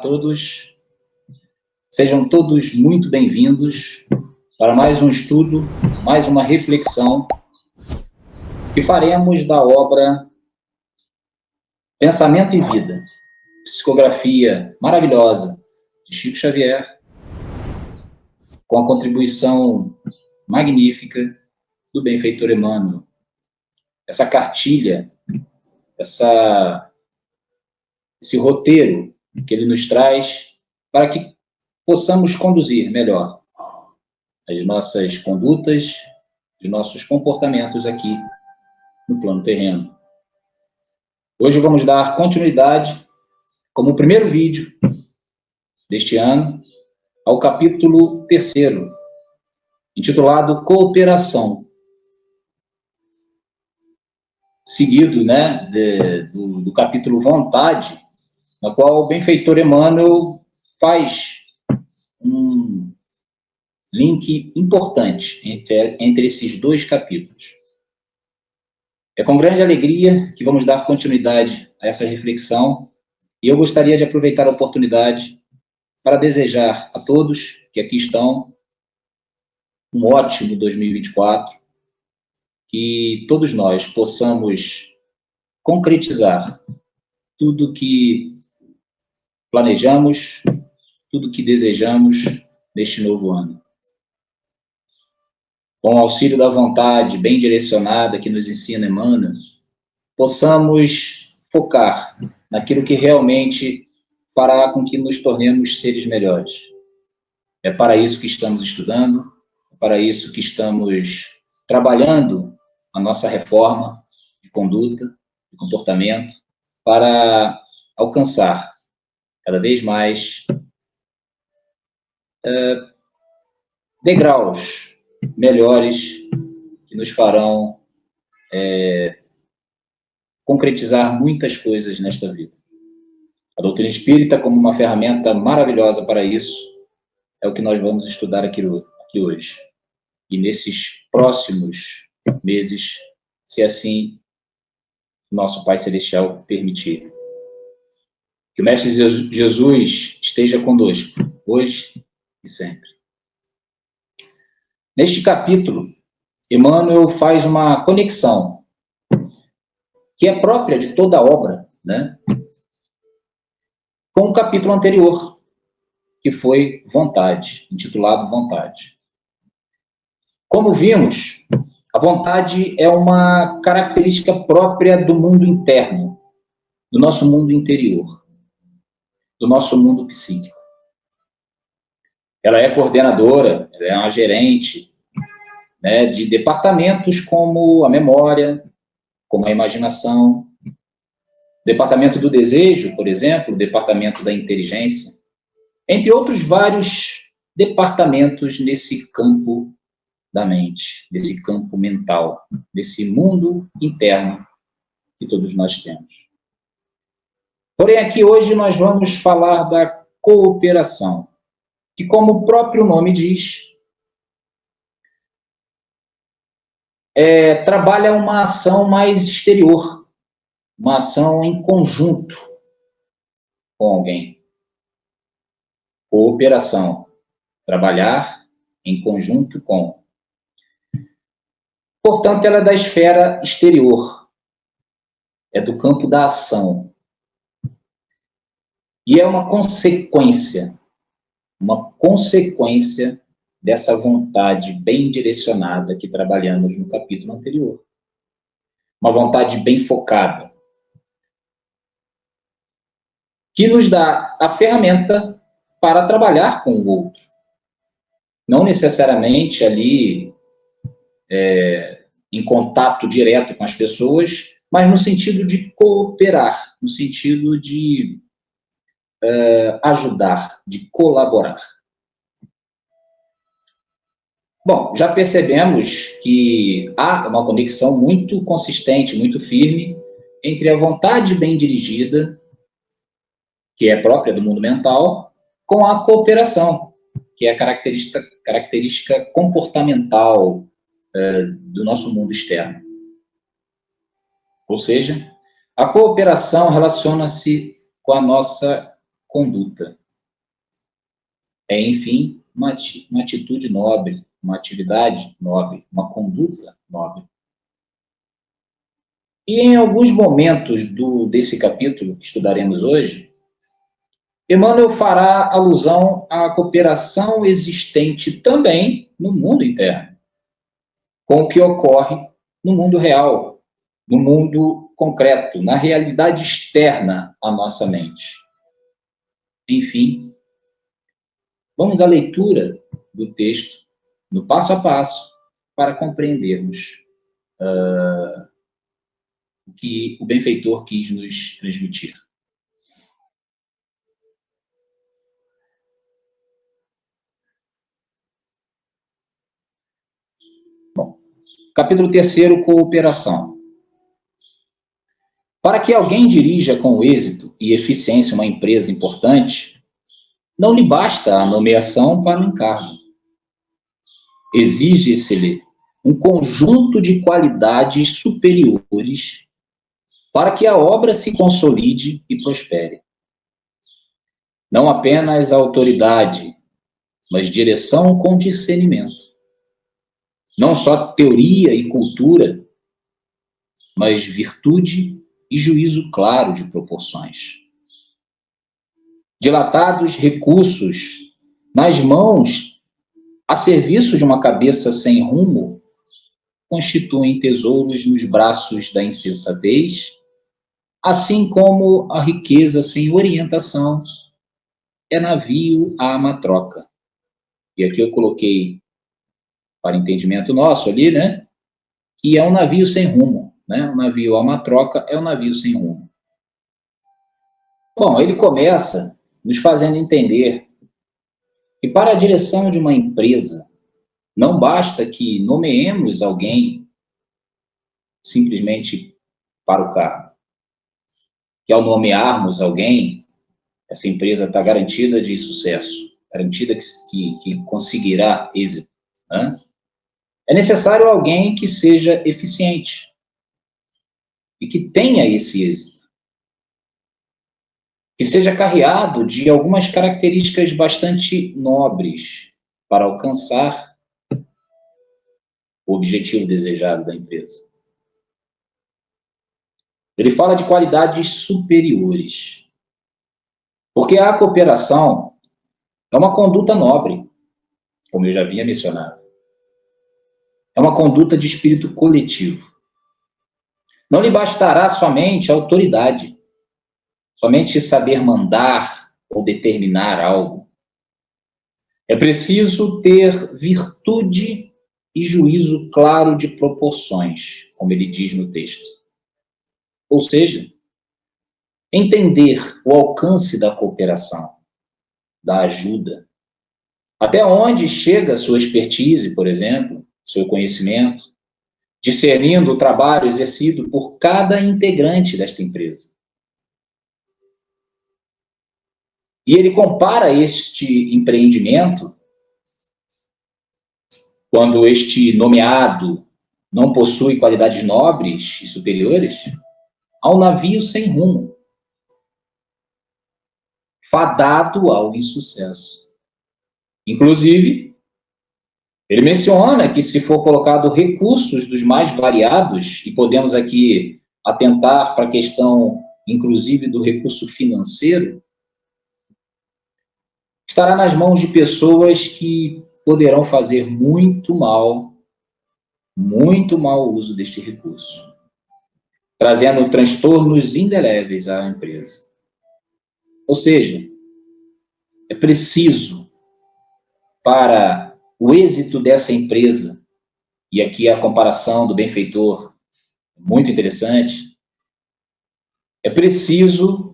todos, sejam todos muito bem-vindos para mais um estudo, mais uma reflexão que faremos da obra Pensamento e Vida, psicografia maravilhosa de Chico Xavier, com a contribuição magnífica do benfeitor Emmanuel. Essa cartilha, esse roteiro que ele nos traz para que possamos conduzir melhor as nossas condutas, os nossos comportamentos aqui no plano terreno. Hoje vamos dar continuidade, como primeiro vídeo deste ano, ao capítulo 3º, intitulado Cooperação, seguido, do capítulo Vontade, na qual o benfeitor Emmanuel faz um link importante entre esses dois capítulos. É com grande alegria que vamos dar continuidade a essa reflexão, e eu gostaria de aproveitar a oportunidade para desejar a todos que aqui estão um ótimo 2024, que todos nós possamos concretizar tudo que planejamos, tudo que desejamos neste novo ano. Com o auxílio da vontade bem direcionada que nos ensina Emmanuel, possamos focar naquilo que realmente fará com que nos tornemos seres melhores. É para isso que estamos estudando, é para isso que estamos trabalhando a nossa reforma de conduta, de comportamento, para alcançar cada vez mais degraus melhores que nos farão concretizar muitas coisas nesta vida. A doutrina espírita, como uma ferramenta maravilhosa para isso, é o que nós vamos estudar aqui hoje. E nesses próximos meses, se assim nosso Pai Celestial permitir. Que o Mestre Jesus esteja conosco, hoje e sempre. Neste capítulo, Emmanuel faz uma conexão que é própria de toda a obra, com o capítulo anterior, que foi Vontade, intitulado Vontade. Como vimos, a vontade é uma característica própria do mundo interno, do nosso mundo interior, do nosso mundo psíquico. Ela é coordenadora, ela é uma gerente, de departamentos como a memória, como a imaginação, departamento do desejo, por exemplo, o departamento da inteligência, entre outros vários departamentos nesse campo da mente, nesse campo mental, nesse mundo interno que todos nós temos. Porém, aqui hoje nós vamos falar da cooperação, que, como o próprio nome diz, trabalha uma ação mais exterior, uma ação em conjunto com alguém. Cooperação, trabalhar em conjunto com. Portanto, ela é da esfera exterior, é do campo da ação. E é uma consequência dessa vontade bem direcionada que trabalhamos no capítulo anterior. Uma vontade bem focada, que nos dá a ferramenta para trabalhar com o outro. Não necessariamente ali em contato direto com as pessoas, mas no sentido de cooperar, no sentido de ajudar, de colaborar. Bom, já percebemos que há uma conexão muito consistente, muito firme, entre a vontade bem dirigida, que é própria do mundo mental, com a cooperação, que é a característica comportamental do nosso mundo externo. Ou seja, a cooperação relaciona-se com a nossa conduta. É, enfim, uma atitude nobre, uma atividade nobre, uma conduta nobre. E em alguns momentos desse capítulo que estudaremos hoje, Emmanuel fará alusão à cooperação existente também no mundo interno, com o que ocorre no mundo real, no mundo concreto, na realidade externa à nossa mente. Enfim, vamos à leitura do texto, no passo a passo, para compreendermos o que o benfeitor quis nos transmitir. Bom, capítulo 3º, cooperação. Para que alguém dirija com êxito e eficiência uma empresa importante, não lhe basta a nomeação para o encargo. Exige-se-lhe um conjunto de qualidades superiores para que a obra se consolide e prospere. Não apenas autoridade, mas direção com discernimento. Não só teoria e cultura, mas virtude e juízo claro de proporções. Dilatados recursos nas mãos a serviço de uma cabeça sem rumo constituem tesouros nos braços da insensatez, assim como a riqueza sem orientação é navio à matroca. E aqui eu coloquei, para entendimento nosso ali, né, que é um navio sem rumo, né? Um navio à matroca é um navio sem rumo. Bom, ele começa nos fazendo entender que para a direção de uma empresa, não basta que nomeemos alguém simplesmente para o cargo. Que ao nomearmos alguém, essa empresa está garantida de sucesso, garantida que conseguirá êxito, né? É necessário alguém que seja eficiente e que tenha esse êxito. Que seja carreado de algumas características bastante nobres para alcançar o objetivo desejado da empresa. Ele fala de qualidades superiores. Porque a cooperação é uma conduta nobre, como eu já havia mencionado. É uma conduta de espírito coletivo. Não lhe bastará somente a autoridade, somente saber mandar ou determinar algo. É preciso ter virtude e juízo claro de proporções, como ele diz no texto. Ou seja, entender o alcance da cooperação, da ajuda. Até onde chega a sua expertise, por exemplo, seu conhecimento, discernindo o trabalho exercido por cada integrante desta empresa. E ele compara este empreendimento, quando este nomeado não possui qualidades nobres e superiores, ao navio sem rumo, fadado ao insucesso. Inclusive, ele menciona que se for colocado recursos dos mais variados, e podemos aqui atentar para a questão, inclusive, do recurso financeiro, estará nas mãos de pessoas que poderão fazer muito mau uso deste recurso, trazendo transtornos indeléveis à empresa. Ou seja, é preciso, para o êxito dessa empresa, e aqui a comparação do benfeitor é muito interessante, é preciso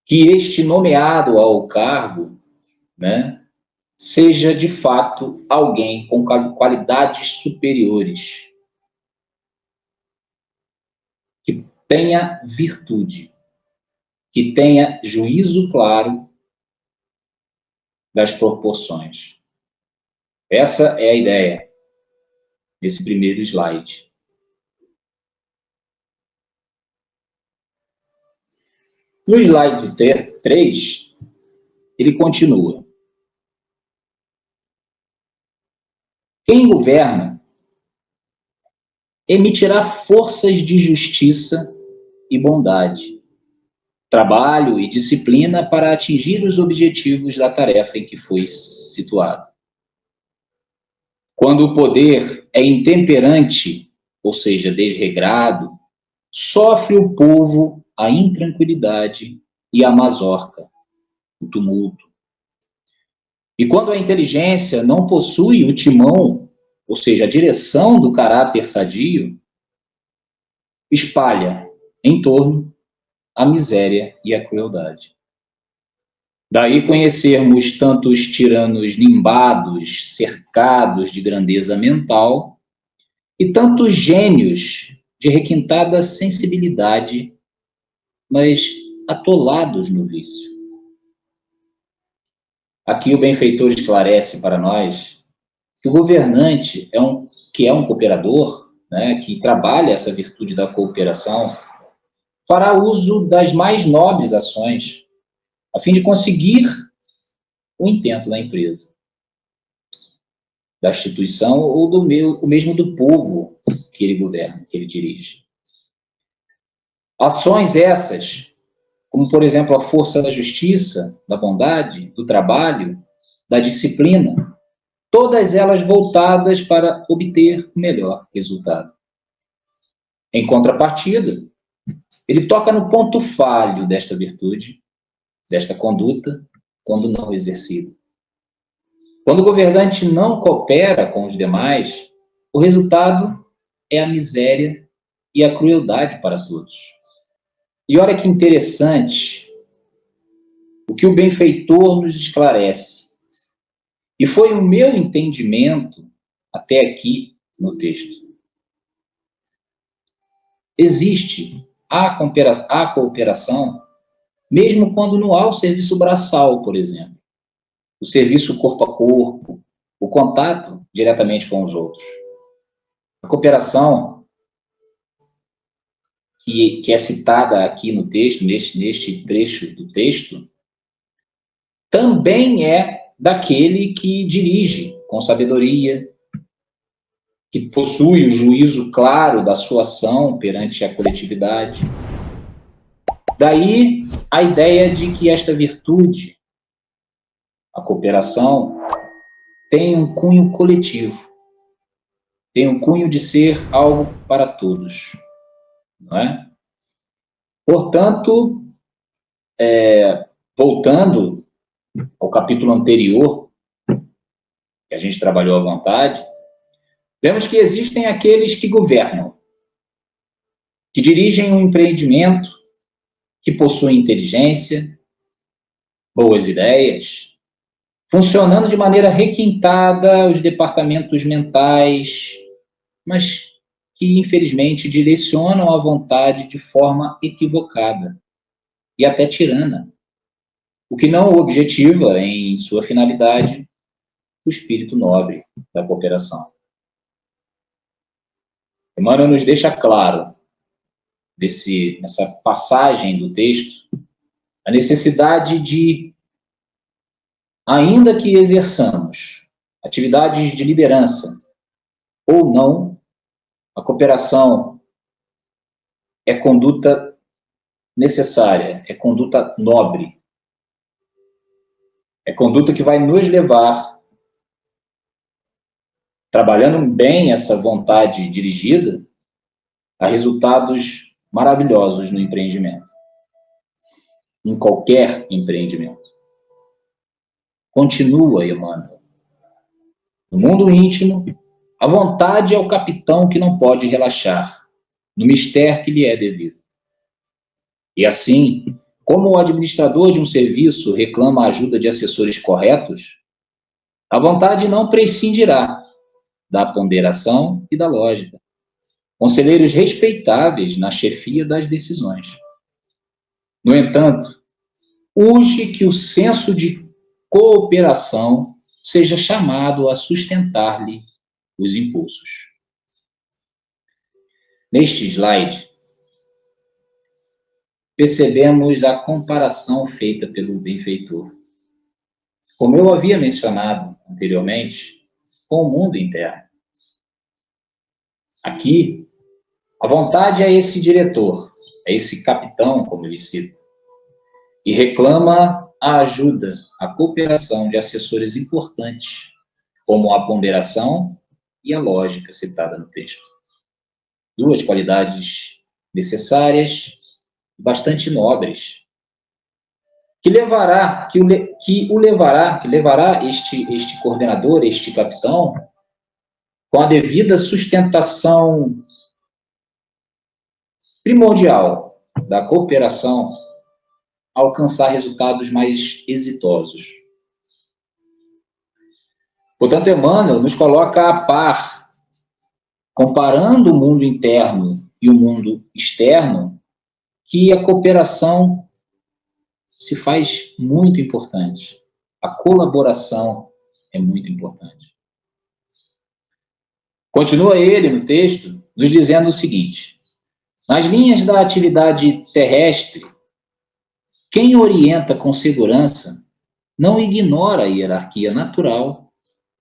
que este nomeado ao cargo, né, seja de fato alguém com qualidades superiores, que tenha virtude, que tenha juízo claro das proporções. Essa é a ideia desse primeiro slide. No slide 3, ele continua. Quem governa emitirá forças de justiça e bondade, trabalho e disciplina para atingir os objetivos da tarefa em que foi situado. Quando o poder é intemperante, ou seja, desregrado, sofre o povo a intranquilidade e a mazorca, o tumulto. E quando a inteligência não possui o timão, ou seja, a direção do caráter sadio, espalha em torno a miséria e a crueldade. Daí conhecermos tantos tiranos nimbados, cercados de grandeza mental, e tantos gênios de requintada sensibilidade, mas atolados no vício. Aqui o benfeitor esclarece para nós que o governante que é um cooperador, né, que trabalha essa virtude da cooperação, fará uso das mais nobres ações, a fim de conseguir o intento da empresa, da instituição ou o mesmo do povo que ele governa, que ele dirige. Ações essas, como, por exemplo, a força da justiça, da bondade, do trabalho, da disciplina, todas elas voltadas para obter o melhor resultado. Em contrapartida, ele toca no ponto falho desta virtude, desta conduta, quando não exercida. Quando o governante não coopera com os demais, o resultado é a miséria e a crueldade para todos. E olha que interessante o que o benfeitor nos esclarece. E foi o meu entendimento até aqui no texto. Existe a cooperação, mesmo quando não há o serviço braçal, por exemplo. O serviço corpo a corpo, o contato diretamente com os outros. A cooperação, que é citada aqui no texto, neste trecho do texto, também é daquele que dirige com sabedoria, que possui o juízo claro da sua ação perante a coletividade. Daí a ideia de que esta virtude, a cooperação, tem um cunho coletivo, tem um cunho de ser algo para todos, não é? Portanto, voltando ao capítulo anterior, que a gente trabalhou à vontade, vemos que existem aqueles que governam, que dirigem um empreendimento, que possuem inteligência, boas ideias, funcionando de maneira requintada os departamentos mentais, mas que, infelizmente, direcionam a vontade de forma equivocada e até tirana, o que não objetiva, em sua finalidade, o espírito nobre da cooperação. Emmanuel nos deixa claro, nessa passagem do texto, a necessidade de, ainda que exerçamos atividades de liderança ou não, a cooperação é conduta necessária, é conduta nobre, é conduta que vai nos levar, trabalhando bem essa vontade dirigida, a resultados maravilhosos no empreendimento, em qualquer empreendimento. Continua, Emmanuel. No mundo íntimo, a vontade é o capitão que não pode relaxar, no mistério que lhe é devido. E assim, como o administrador de um serviço reclama a ajuda de assessores corretos, a vontade não prescindirá da ponderação e da lógica. Conselheiros respeitáveis na chefia das decisões. No entanto, urge que o senso de cooperação seja chamado a sustentar-lhe os impulsos. Neste slide, percebemos a comparação feita pelo benfeitor. Como eu havia mencionado anteriormente, com o mundo interno. Aqui, a vontade é esse diretor, é esse capitão, como ele cita, e reclama a ajuda, a cooperação de assessores importantes, como a ponderação e a lógica citada no texto. Duas qualidades necessárias, bastante nobres, que levará este coordenador, este capitão, com a devida sustentação primordial da cooperação, a alcançar resultados mais exitosos. Portanto, Emmanuel nos coloca a par, comparando o mundo interno e o mundo externo, que a cooperação se faz muito importante. A colaboração é muito importante. Continua ele no texto, nos dizendo o seguinte: nas linhas da atividade terrestre, quem orienta com segurança não ignora a hierarquia natural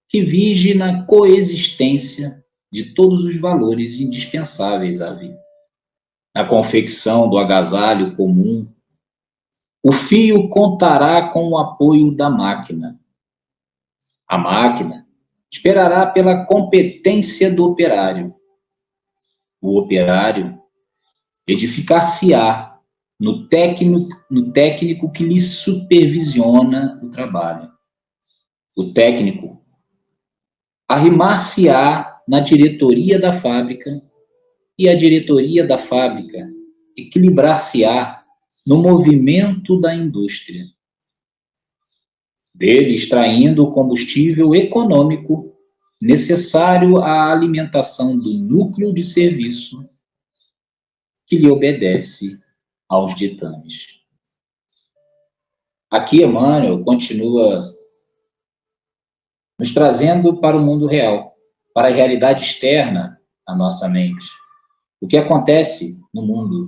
que vige na coexistência de todos os valores indispensáveis à vida. Na confecção do agasalho comum, o fio contará com o apoio da máquina. A máquina esperará pela competência do operário. O operário edificar-se-á no técnico que lhe supervisiona o trabalho. O técnico arrimar-se-á na diretoria da fábrica e a diretoria da fábrica equilibrar-se-á no movimento da indústria, dele extraindo o combustível econômico necessário à alimentação do núcleo de serviço que lhe obedece aos ditames. Aqui Emmanuel continua nos trazendo para o mundo real, para a realidade externa à nossa mente. O que acontece no mundo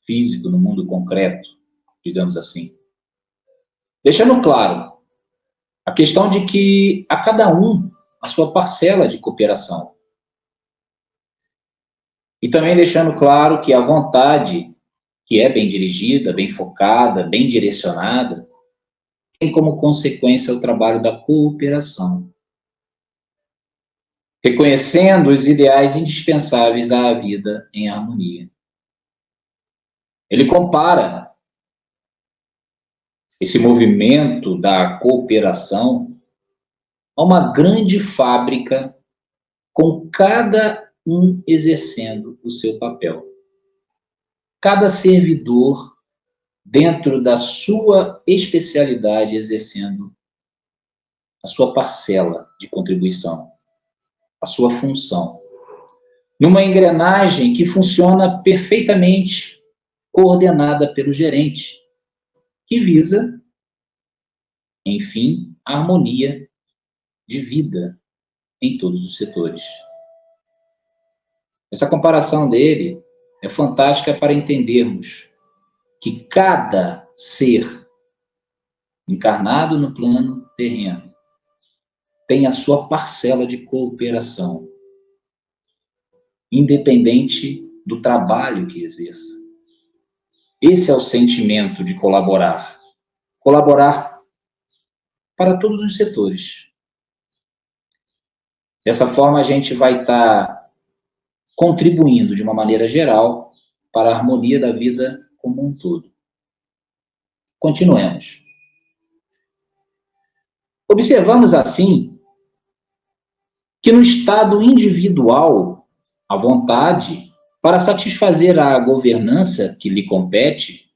físico, no mundo concreto, digamos assim. Deixando claro a questão de que a cada um a sua parcela de cooperação. E também deixando claro que a vontade, que é bem dirigida, bem focada, bem direcionada, tem como consequência o trabalho da cooperação, reconhecendo os ideais indispensáveis à vida em harmonia. Ele compara esse movimento da cooperação a uma grande fábrica com cada um exercendo o seu papel. Cada servidor dentro da sua especialidade exercendo a sua parcela de contribuição, a sua função. Numa engrenagem que funciona perfeitamente coordenada pelo gerente, que visa, enfim, a harmonia de vida em todos os setores. Essa comparação dele é fantástica para entendermos que cada ser encarnado no plano terreno tem a sua parcela de cooperação, independente do trabalho que exerça. Esse é o sentimento de colaborar. Colaborar para todos os setores. Dessa forma, a gente vai estar contribuindo de uma maneira geral para a harmonia da vida como um todo. Continuemos. Observamos, assim, que no estado individual, a vontade, para satisfazer a governança que lhe compete,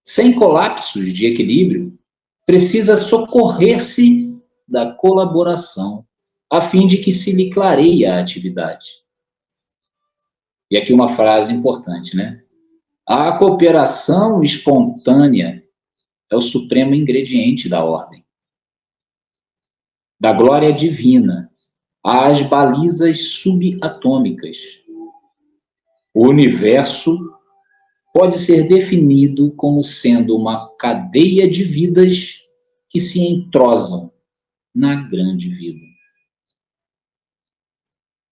sem colapsos de equilíbrio, precisa socorrer-se da colaboração, a fim de que se lhe clareie a atividade. E aqui uma frase importante, né? A cooperação espontânea é o supremo ingrediente da ordem, da glória divina, às balizas subatômicas. O universo pode ser definido como sendo uma cadeia de vidas que se entrosam na grande vida.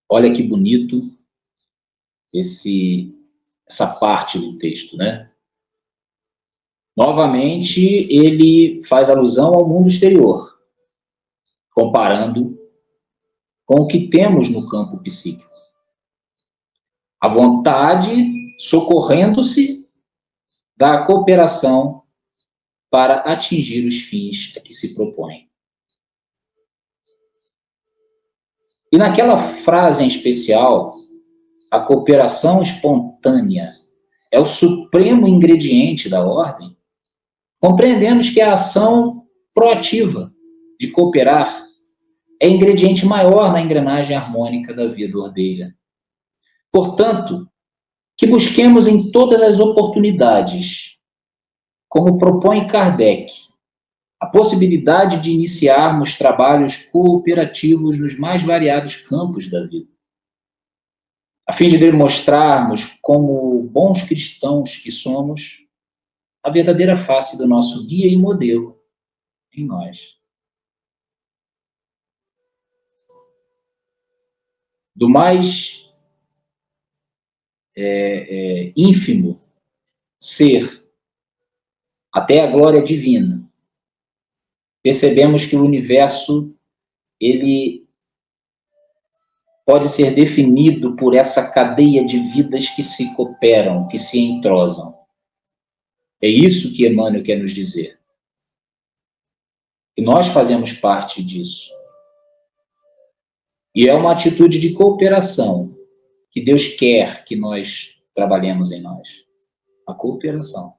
Olha que bonito essa parte do texto, né? Novamente, ele faz alusão ao mundo exterior, comparando com o que temos no campo psíquico. A vontade socorrendo-se da cooperação para atingir os fins a que se propõe. E naquela frase em especial, a cooperação espontânea é o supremo ingrediente da ordem, compreendemos que a ação proativa de cooperar é ingrediente maior na engrenagem harmônica da vida ordeira. Portanto, que busquemos em todas as oportunidades, como propõe Kardec, a possibilidade de iniciarmos trabalhos cooperativos nos mais variados campos da vida, a fim de demonstrarmos, como bons cristãos que somos, a verdadeira face do nosso guia e modelo em nós. Do mais ínfimo ser até a glória divina, percebemos que o universo, ele pode ser definido por essa cadeia de vidas que se cooperam, que se entrosam. É isso que Emmanuel quer nos dizer. E nós fazemos parte disso. E é uma atitude de cooperação que Deus quer que nós trabalhemos em nós. A cooperação.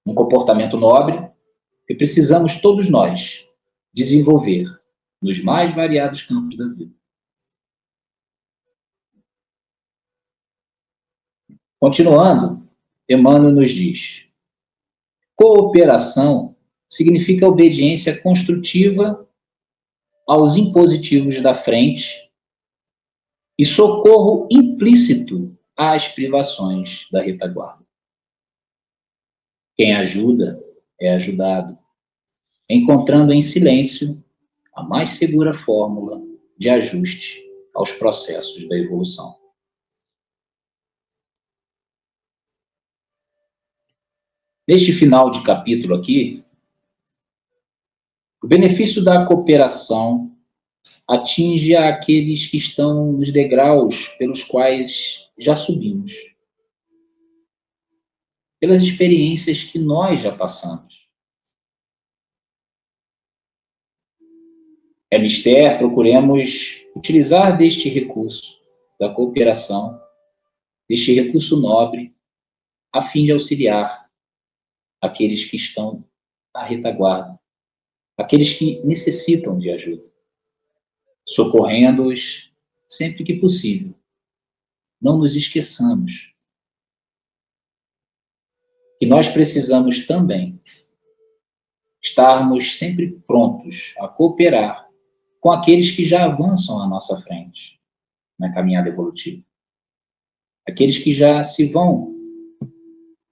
Um comportamento nobre que precisamos todos nós desenvolver nos mais variados campos da vida. Continuando, Emmanuel nos diz: cooperação significa obediência construtiva aos impositivos da frente e socorro implícito às privações da retaguarda. Quem ajuda é ajudado, encontrando em silêncio a mais segura fórmula de ajuste aos processos da evolução. Neste final de capítulo aqui, o benefício da cooperação atinge aqueles que estão nos degraus pelos quais já subimos, pelas experiências que nós já passamos. É mister, procuremos utilizar deste recurso, da cooperação, deste recurso nobre, a fim de auxiliar aqueles que estão à retaguarda, aqueles que necessitam de ajuda, socorrendo-os sempre que possível. Não nos esqueçamos que nós precisamos também estarmos sempre prontos a cooperar com aqueles que já avançam à nossa frente na caminhada evolutiva. Aqueles que já se vão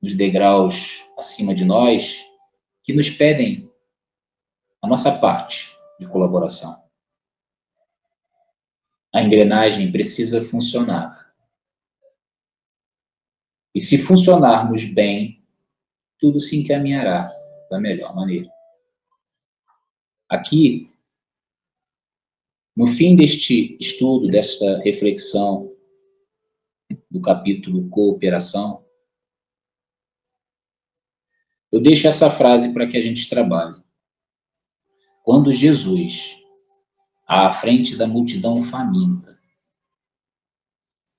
nos degraus acima de nós, que nos pedem a nossa parte de colaboração. A engrenagem precisa funcionar. E se funcionarmos bem, tudo se encaminhará da melhor maneira. Aqui, no fim deste estudo, desta reflexão do capítulo Cooperação, eu deixo essa frase para que a gente trabalhe. Quando Jesus, à frente da multidão faminta,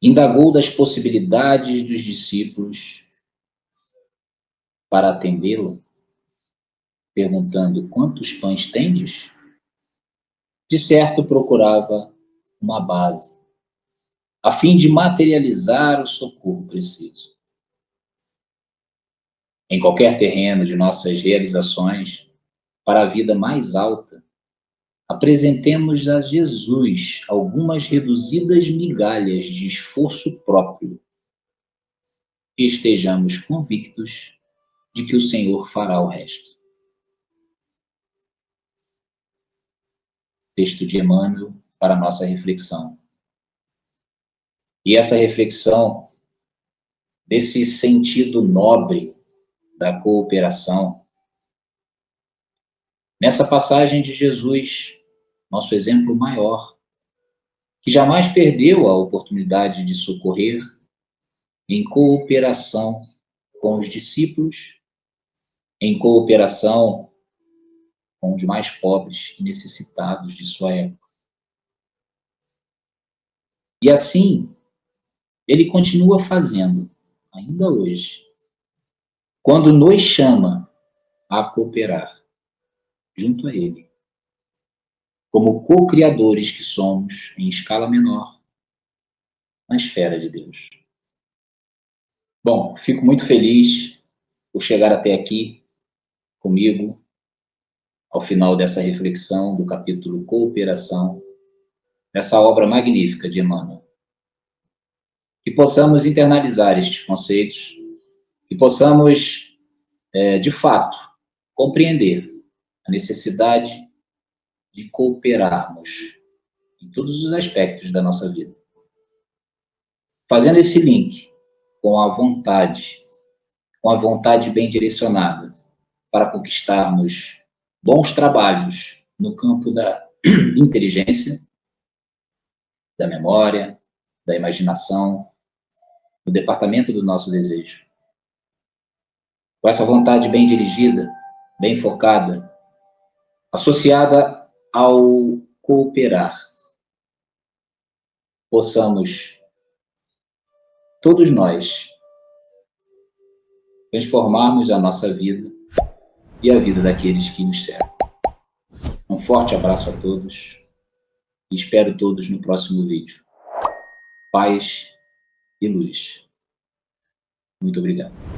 indagou das possibilidades dos discípulos para atendê-lo, perguntando: quantos pães tendes? De certo procurava uma base, a fim de materializar o socorro preciso. Em qualquer terreno de nossas realizações, para a vida mais alta, apresentemos a Jesus algumas reduzidas migalhas de esforço próprio, e estejamos convictos de que o Senhor fará o resto. Texto de Emmanuel para a nossa reflexão. E essa reflexão, desse sentido nobre da cooperação, nessa passagem de Jesus, nosso exemplo maior, que jamais perdeu a oportunidade de socorrer em cooperação com os discípulos, em cooperação com os mais pobres e necessitados de sua época. E assim, ele continua fazendo, ainda hoje, quando nos chama a cooperar junto a ele, como co-criadores que somos em escala menor, na esfera de Deus. Bom, fico muito feliz por chegar até aqui comigo, ao final dessa reflexão do capítulo Cooperação, nessa obra magnífica de Emmanuel. Que possamos internalizar estes conceitos, que possamos, de fato, compreender a necessidade de cooperarmos em todos os aspectos da nossa vida. Fazendo esse link com a vontade bem direcionada para conquistarmos bons trabalhos no campo da inteligência, da memória, da imaginação, no departamento do nosso desejo. Com essa vontade bem dirigida, bem focada, associada ao cooperar, possamos, todos nós, transformarmos a nossa vida e a vida daqueles que nos cercam. Um forte abraço a todos e espero todos no próximo vídeo. Paz e luz. Muito obrigado.